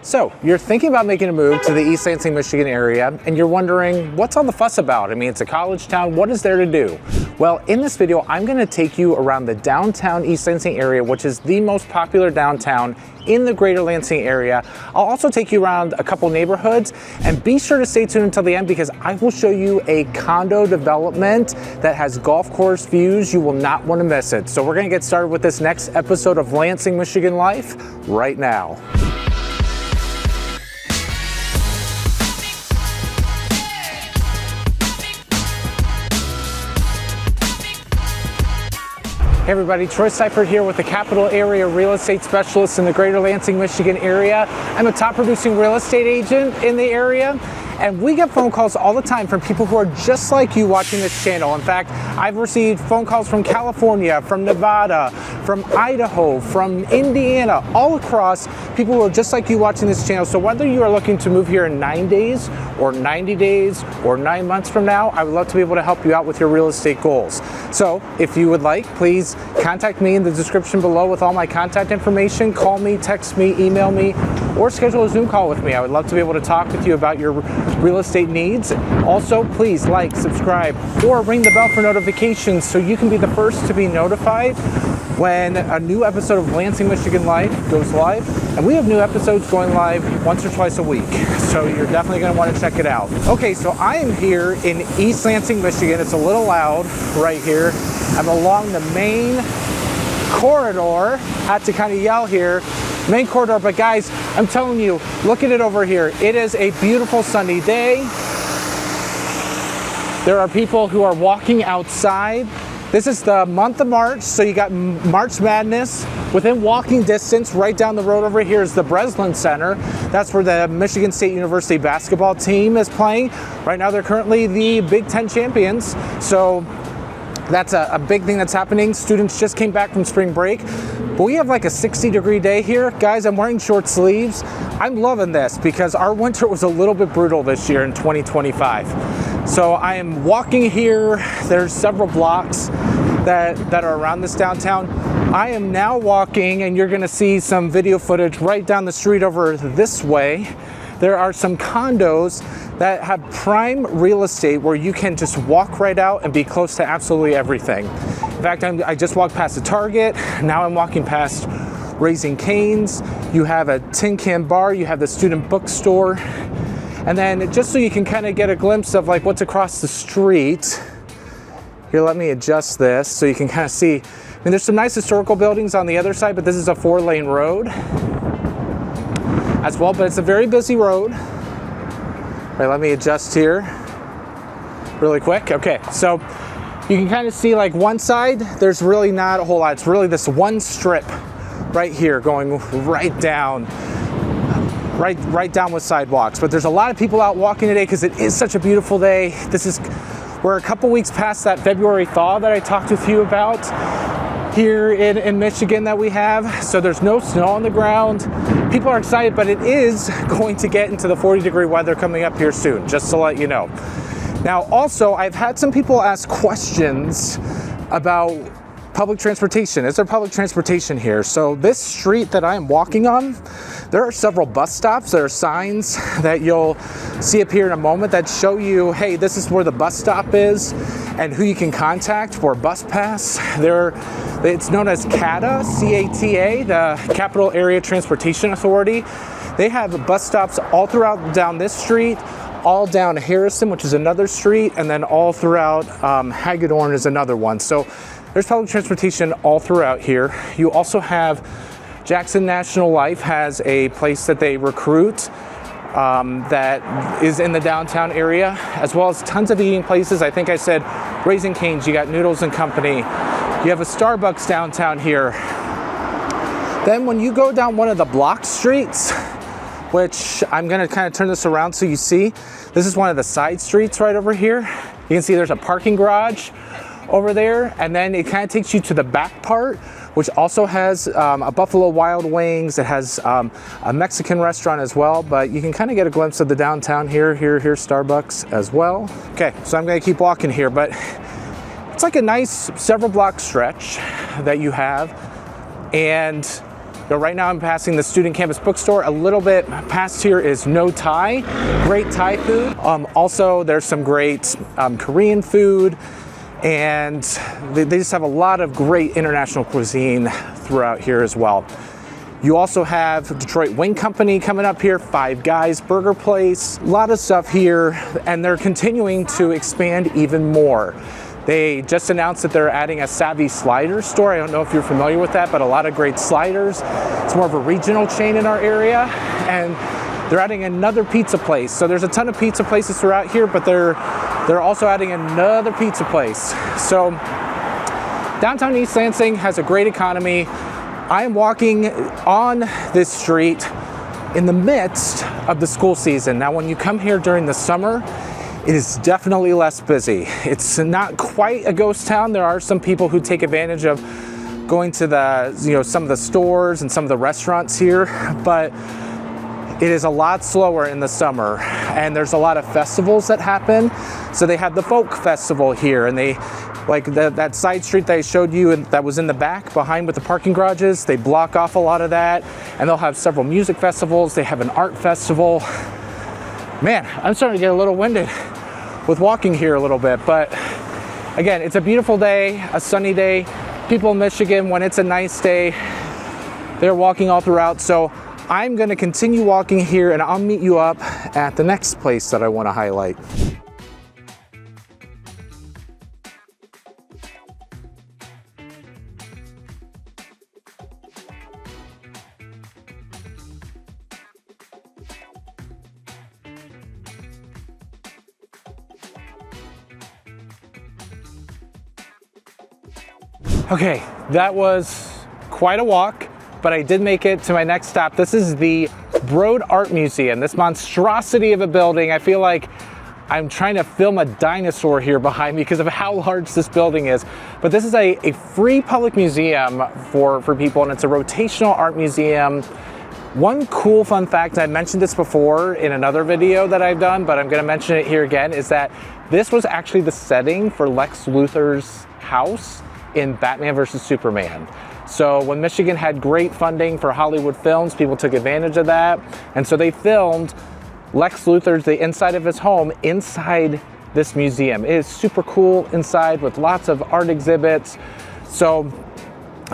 So you're thinking about making a move to the East Lansing, Michigan area, and you're wondering, what's all the fuss about? I mean, it's a college town, what is there to do? Well, in this video, I'm gonna take you around the downtown East Lansing area, which is the most popular downtown in the greater Lansing area. I'll also take you around a couple neighborhoods, and be sure to stay tuned until the end because I will show you a condo development that has golf course views. You will not want to miss it. So we're gonna get started with this next episode of Lansing, Michigan Life right now. Hey everybody, Troy Seifert here with the Capital Area Real Estate Specialist in the greater Lansing, Michigan area. I'm a top producing real estate agent in the area, and we get phone calls all the time from people who are just like you watching this channel. In fact, I've received phone calls from California, from Nevada, from Idaho, from Indiana, all across, people who are just like you watching this channel. So whether you are looking to move here in 9 days or 90 days or 9 months from now, I would love to be able to help you out with your real estate goals. So if you would like, please contact me in the description below with all my contact information. Call me, text me, email me, or schedule a Zoom call with me. I would love to be able to talk with you about your real estate needs. Also, please like, subscribe, or ring the bell for notifications so you can be the first to be notified when a new episode of Lansing, Michigan Life goes live. And we have new episodes going live once or twice a week, so you're definitely going to want to check it out. Okay, so I am here in East Lansing, Michigan. It's a little loud right here. I'm along the main corridor. I had to kind of yell here. Main corridor, but guys, I'm telling you, look at it over here. It is a beautiful sunny day. There are people who are walking outside. This is the month of March, so you got March Madness. Within walking distance, right down the road over here is the Breslin Center. That's where the Michigan State University basketball team is playing. Right now, they're currently the Big Ten champions. So that's a big thing that's happening. Students just came back from spring break. But we have like a 60-degree day here. Guys, I'm wearing short sleeves. I'm loving this because our winter was a little bit brutal this year in 2025. So I am walking here. There's several blocks that are around this downtown. I am now walking, and you're gonna see some video footage right down the street over this way. There are some condos that have prime real estate where you can just walk right out and be close to absolutely everything. In fact, I just walked past a Target. Now I'm walking past Raising Cane's. You have a tin can bar. You have the student bookstore. And then just so you can kind of get a glimpse of like what's across the street. Here, let me adjust this so you can kind of see. I mean, there's some nice historical buildings on the other side, but this is a 4-lane road as well, but it's a very busy road. All right, let me adjust here really quick. Okay, so you can kind of see like one side, there's really not a whole lot. It's really this one strip right here going right down with sidewalks. But there's a lot of people out walking today because it is such a beautiful day. We're a couple weeks past that February thaw that I talked with you about here in Michigan that we have. So there's no snow on the ground. People are excited, but it is going to get into the 40-degree weather coming up here soon, just to let you know. Now, also, I've had some people ask questions about public transportation. Is there public transportation here? So this street that I am walking on, there are several bus stops. There are signs that you'll see up here in a moment that show you, hey, this is where the bus stop is and who you can contact for a bus pass. It's known as CATA, C-A-T-A, the Capital Area Transportation Authority. They have bus stops all throughout down this street, all down Harrison, which is another street, and then all throughout Hagedorn is another one. So there's public transportation all throughout here. You also have Jackson National Life has a place that they recruit that is in the downtown area, as well as tons of eating places. I think I said Raising Cane's, you got Noodles and Company. You have a Starbucks downtown here. Then when you go down one of the block streets, which I'm gonna kind of turn this around so you see, this is one of the side streets right over here. You can see there's a parking garage over there, and then it kind of takes you to the back part, which also has a Buffalo Wild Wings. It has a Mexican restaurant as well, but you can kind of get a glimpse of the downtown here, Starbucks as well. Okay, so I'm gonna keep walking here, but it's like a nice several block stretch that you have, and Right now I'm passing the Student Campus Bookstore. A little bit past here is No Thai, great Thai food. Also, there's some great Korean food, and they just have a lot of great international cuisine throughout here as well. You also have Detroit Wing Company coming up here, Five Guys Burger Place, a lot of stuff here, and they're continuing to expand even more. They just announced that they're adding a Savvy Slider store. I don't know if you're familiar with that, but a lot of great sliders. It's more of a regional chain in our area, and they're adding another pizza place. So there's a ton of pizza places throughout here, but they're also adding another pizza place. So downtown East Lansing has a great economy. I am walking on this street in the midst of the school season. Now, when you come here during the summer, it is definitely less busy. It's not quite a ghost town. There are some people who take advantage of going to the, some of the stores and some of the restaurants here, but it is a lot slower in the summer, and there's a lot of festivals that happen. So they have the folk festival here, and they, like that side street that I showed you and that was in the back behind with the parking garages, they block off a lot of that, and they'll have several music festivals. They have an art festival. Man, I'm starting to get a little winded with walking here a little bit, but again, it's a beautiful day, a sunny day. People in Michigan, when it's a nice day, they're walking all throughout. So I'm going to continue walking here, and I'll meet you up at the next place that I want to highlight. Okay, that was quite a walk, but I did make it to my next stop. This is the Broad Art Museum, this monstrosity of a building. I feel like I'm trying to film a dinosaur here behind me because of how large this building is. But this is a free public museum for people, and it's a rotational art museum. One cool fun fact, and I mentioned this before in another video that I've done, but I'm gonna mention it here again, is that this was actually the setting for Lex Luthor's house in Batman vs. Superman. So when Michigan had great funding for Hollywood films, people took advantage of that. And so they filmed Lex Luthor's, the inside of his home, inside this museum. It is super cool inside with lots of art exhibits. So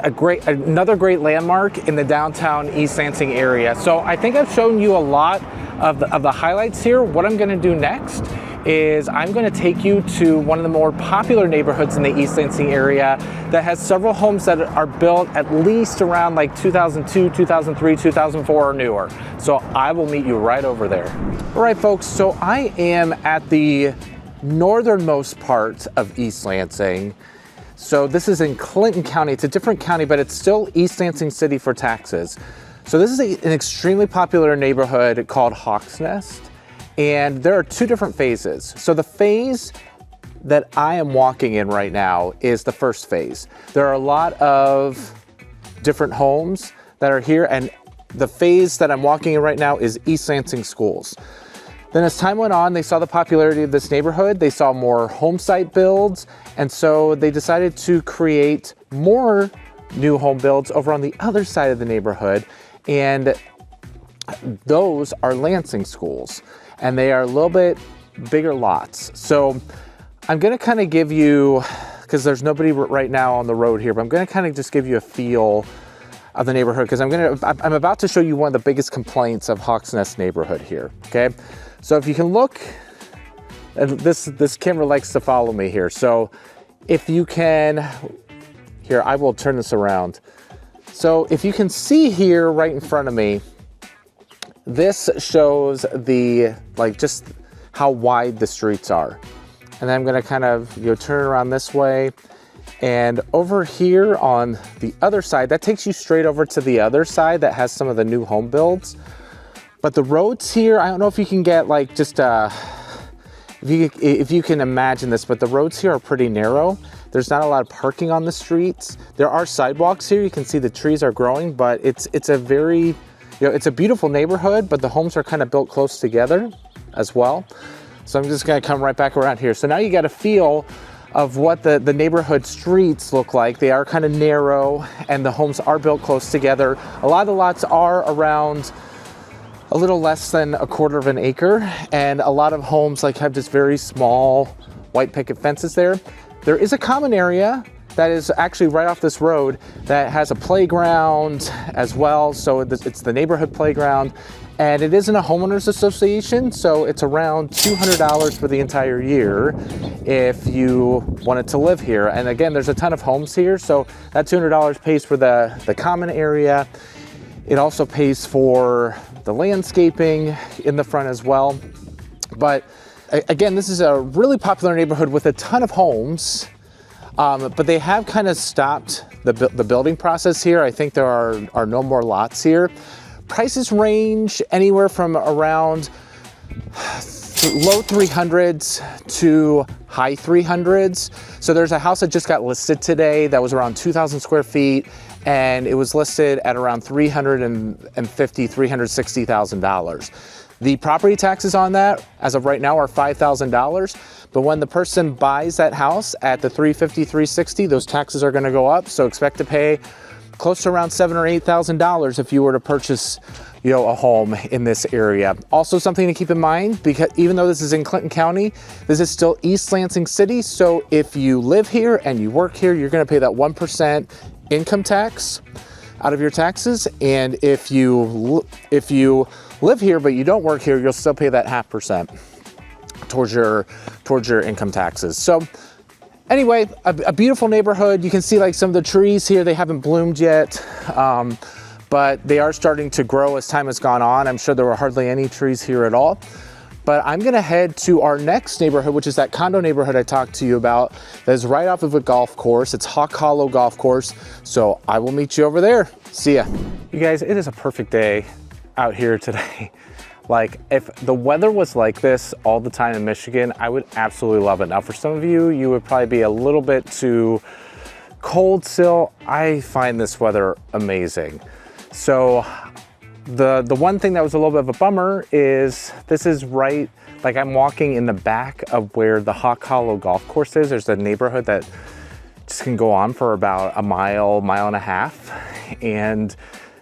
another great landmark in the downtown East Lansing area. So I think I've shown you a lot of the highlights here. What I'm gonna do next is I'm going to take you to one of the more popular neighborhoods in the East Lansing area that has several homes that are built at least around like 2002, 2003, 2004 or newer. So I will meet you right over there. All right, folks, so I am at the northernmost part of East Lansing. So this is in Clinton County. It's a different county, but it's still East Lansing City for taxes. So this is an extremely popular neighborhood called Hawk's Nest. And there are two different phases. So the phase that I am walking in right now is the first phase. There are a lot of different homes that are here, and the phase that I'm walking in right now is East Lansing schools. Then as time went on, they saw the popularity of this neighborhood. They saw more home site builds, and so they decided to create more new home builds over on the other side of the neighborhood, and those are Lansing schools. And they are a little bit bigger lots. So I'm gonna kind of give you, because there's nobody right now on the road here, but I'm gonna kind of just give you a feel of the neighborhood, because I'm about to show you one of the biggest complaints of Hawk's Nest neighborhood here, okay? So if you can look, and this camera likes to follow me here. So if you can, here, I will turn this around. So if you can see here right in front of me, this shows just how wide the streets are. And then I'm gonna kind of turn around this way. And over here on the other side, that takes you straight over to the other side that has some of the new home builds. But the roads here, I don't know if you can get if you can imagine this, but the roads here are pretty narrow. There's not a lot of parking on the streets. There are sidewalks here. You can see the trees are growing, but it's a very, it's a beautiful neighborhood, but the homes are kind of built close together as well. So I'm just gonna come right back around here. So now you got a feel of what the neighborhood streets look like. They are kind of narrow and the homes are built close together. A lot of the lots are around a little less than a quarter of an acre, and a lot of homes like have just very small white picket fences there. There is a common area that is actually right off this road that has a playground as well. So it's the neighborhood playground, and it isn't a homeowners association. So it's around $200 for the entire year if you wanted to live here. And again, there's a ton of homes here. So that $200 pays for the common area. It also pays for the landscaping in the front as well. But again, this is a really popular neighborhood with a ton of homes. But they have kind of stopped the building process here. I think there are no more lots here. Prices range anywhere from around low 300s to high 300s. So there's a house that just got listed today that was around 2,000 square feet, and it was listed at around $360,000. The property taxes on that, as of right now, are $5,000. But when the person buys that house at the $350,000, $360,000, those taxes are going to go up. So expect to pay close to around $7,000 or $8,000 if you were to purchase, a home in this area. Also, something to keep in mind, because even though this is in Clinton County, this is still East Lansing City. So if you live here and you work here, you're going to pay that 1% income tax out of your taxes. And if you live here but you don't work here, you'll still pay that 0.5% towards your income taxes. So anyway, a beautiful neighborhood. You can see like some of the trees here, they haven't bloomed yet, but they are starting to grow as time has gone on. I'm sure there were hardly any trees here at all. But I'm gonna head to our next neighborhood, which is that condo neighborhood I talked to you about that is right off of a golf course. It's Hawk Hollow Golf Course. So I will meet you over there. See ya. You guys, it is a perfect day out here today. Like, if the weather was like this all the time in Michigan, I would absolutely love it. Now, for some of you, you would probably be a little bit too cold still. I find this weather amazing. So the one thing that was a little bit of a bummer is this is right, like I'm walking in the back of where the Hawk Hollow Golf Course is. There's a neighborhood that just can go on for about a mile, mile and a half. And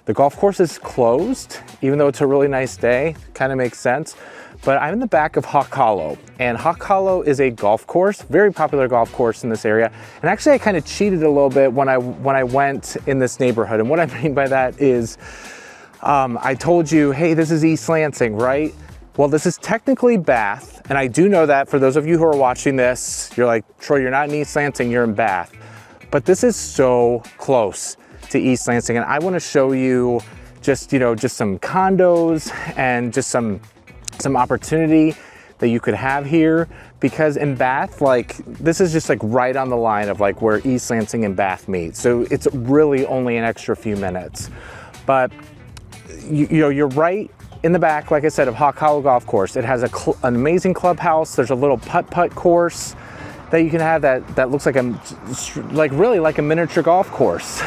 the golf course is closed, even though it's a really nice day. Kind of makes sense. But I'm in the back of Hawk Hollow, and Hawk Hollow is a golf course, very popular golf course in this area. And actually I kind of cheated a little bit when I went in this neighborhood. And what I mean by that is, I told you, hey, this is East Lansing, right? Well, this is technically Bath, and I do know that for those of you who are watching this, you're like, Troy, you're not in East Lansing, you're in Bath. But this is so close to East Lansing, and I want to show you just some condos and just some opportunity that you could have here, because in Bath, like, this is just like right on the line of like where East Lansing and Bath meet. So it's really only an extra few minutes. But you're right in the back, like I said, of Hawk Hollow Golf Course. It has an amazing clubhouse. There's a little putt-putt course that you can have that looks like really like a miniature golf course.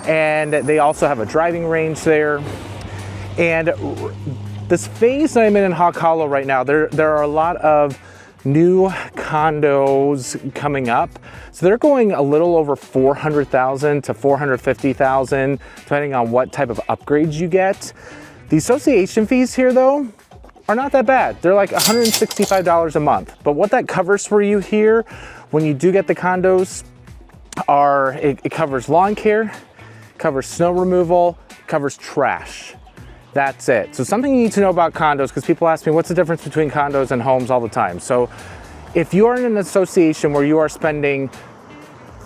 And they also have a driving range there. And this phase that I'm in Hawk Hollow right now, there are a lot of new condos coming up. So they're going a little over $400,000 to $450,000, depending on what type of upgrades you get. The association fees here, though, are not that bad. They're like $165 a month. But what that covers for you here, when you do get the condos, it covers lawn care, covers snow removal, covers trash. That's it. So something you need to know about condos, because people ask me, what's the difference between condos and homes all the time? So if you are in an association where you are spending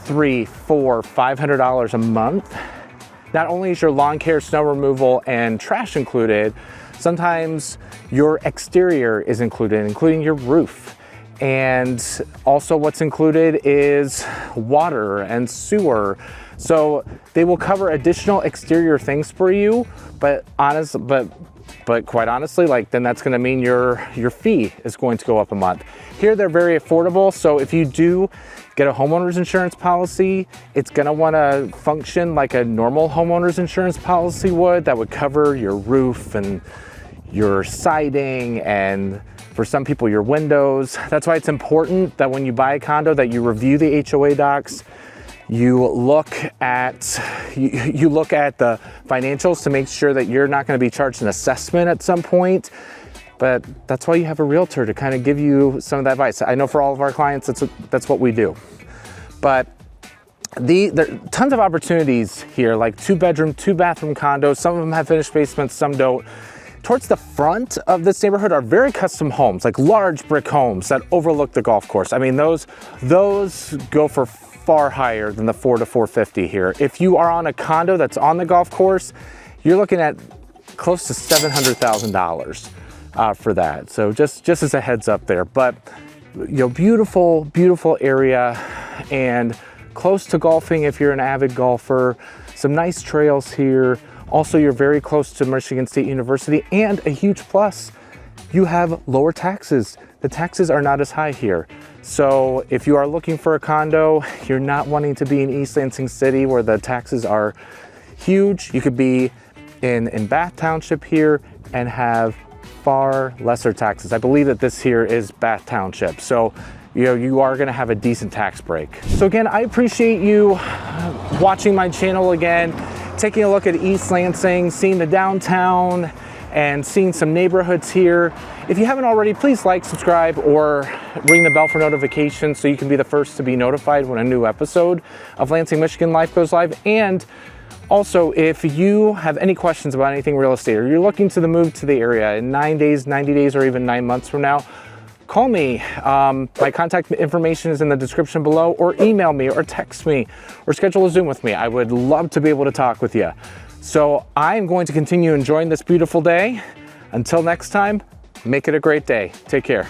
$300, $400, $500 a month, not only is your lawn care, snow removal, and trash included, sometimes your exterior is included, including your roof. And also what's included is water and sewer. So they will cover additional exterior things for you, but quite honestly, like, then that's gonna mean your fee is going to go up a month. Here they're very affordable, so if you do get a homeowner's insurance policy, it's gonna wanna function like a normal homeowner's insurance policy would, that would cover your roof and your siding and For some people, your windows. That's why it's important that when you buy a condo that you review the HOA docs. You look at the financials to make sure that you're not going to be charged an assessment at some point. But that's why you have a realtor to kind of give you some of that advice. I know for all of our clients, that's what we do. But there are tons of opportunities here, like 2-bedroom, 2-bathroom condos. Some of them have finished basements, some don't. Towards the front of this neighborhood are very custom homes, like large brick homes that overlook the golf course. I mean, those go for far higher than the $400,000 to $450,000 here. If you are on a condo that's on the golf course, you're looking at close to $700,000 for that. So just as a heads up there. But beautiful, beautiful area, and close to golfing if you're an avid golfer. Some nice trails here. Also, you're very close to Michigan State University, and a huge plus, you have lower taxes. The taxes are not as high here. So if you are looking for a condo, you're not wanting to be in East Lansing City where the taxes are huge. You could be in Bath Township here and have far lesser taxes. I believe that this here is Bath Township. So you are gonna have a decent tax break. So again, I appreciate you watching my channel again, taking a look at East Lansing, seeing the downtown, and seeing some neighborhoods here. If you haven't already, please like, subscribe, or ring the bell for notifications so you can be the first to be notified when a new episode of Lansing, Michigan Life goes live. And also, if you have any questions about anything real estate, or you're looking to move to the area in 9 days, 90 days, or even 9 months from now, call me. My contact information is in the description below, or email me, or text me, or schedule a Zoom with me. I would love to be able to talk with you. So I'm going to continue enjoying this beautiful day. Until next time, make it a great day. Take care.